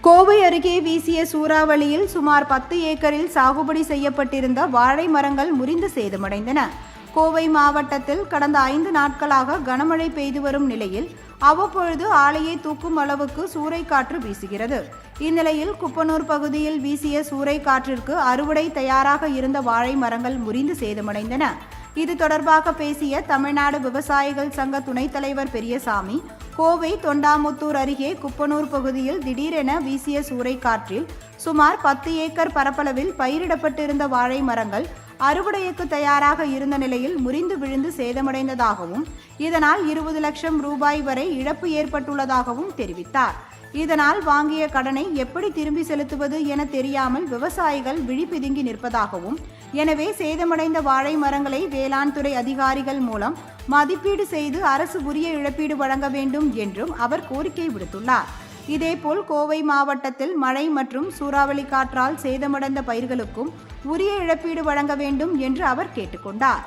கோவை அருகே வீசிய சூறாவளியில் சுமார் 10 ஏக்கரில் சாகுபடி செய்யப்பட்டிருந்த வாழை மரங்கள் முறிந்து சேதமடைந்தன. கோவை மாவட்டத்தில் கடந்த 5 நாட்களாக கனமழை பெய்து வரும் நிலையில் அவ்வப்பொழுது ஆலையை தூக்கும் அளவுக்கு சூறைக்காற்று வீசுகிறது. இந்நிலையில் குப்பனூர் பகுதியில் வீசிய சூறைக்காற்றிற்கு அறுவடை தயாராக இருந்த வாழை மரங்கள் முறிந்து சேதமடைந்தன. இது தொடர்பாக பேசிய தமிழ்நாடு விவசாயிகள் சங்க துணைத் தலைவர் பெரியசாமி, கோவை தொண்டாமுத்தூர் அருகே குப்பனூர் பகுதியில் திடீரென வீசிய சூறைக்காற்றில் சுமார் 10 ஏக்கர் பரப்பளவில் பயிரிடப்பட்டிருந்த வாழை மரங்கள் அறுவடைக்கு தயாராக இருந்த நிலையில் முறிந்து விழுந்து சேதமடைந்ததாகவும், இதனால் 20 லட்சம் ரூபாய் வரை இழப்பு ஏற்பட்டுள்ளதாகவும் தெரிவித்தார். இதனால் வாங்கிய கடனை எப்படி திரும்பி செலுத்துவது என தெரியாமல் விவசாயிகள் விழிபிதுங்கி நிற்பதாகவும், எனவே சேதமடைந்த வாழை மரங்களை வேளாண் துறை அதிகாரிகள் மூலம் மதிப்பீடு செய்து அரசு உரிய இழப்பீடு வழங்க வேண்டும் என்றும் அவர் கோரிக்கை விடுத்துள்ளார். இதேபோல் கோவை மாவட்டத்தில் மழை மற்றும் சூறாவளி காற்றால் சேதமடைந்த பயிர்களுக்கும் உரிய இழப்பீடு வழங்க வேண்டும் என்று அவர் கேட்டுக்கொண்டார்.